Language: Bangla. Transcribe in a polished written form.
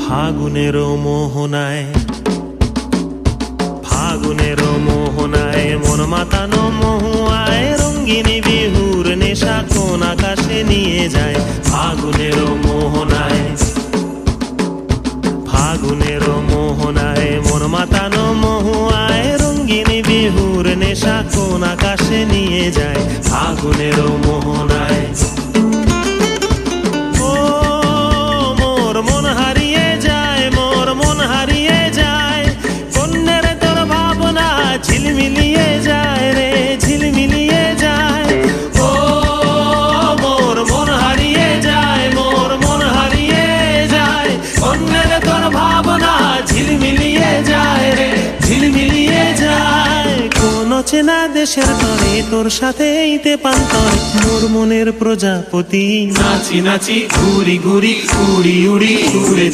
ফাগুনের মোহনায়, ফাগুনের মোহনায় মন মাতানো মহুয়ায় রঙ্গিনী বিহুর নেশা কোন আকাশে নিয়ে যায়। ফাগুনের মোহনায়, ফাগুনের মোহনায় মন মাতানো মহুয়ায় রঙ্গিনী বিহুর নেশা কোন আকাশে নিয়ে যায়। ফাগুনের মোহনায় ঝিলমিলিয়ে যায় রে, ঝিলমিলিয়ে যায়। ও মোর মন হারিয়ে যায়, মোর মন হারিয়ে যায়। অন্যের তোর ভাবনা ঝিলমিলিয়ে যায় রে, ঝিলমিলিয়ে যায়। কোন চেনা দেশের তরে তোর সাথে ইতে পান্তরে মোর মনের প্রজাপতি নাচি নাচি ঘুরি ঘুরি উড়ি উড়ি উড়ে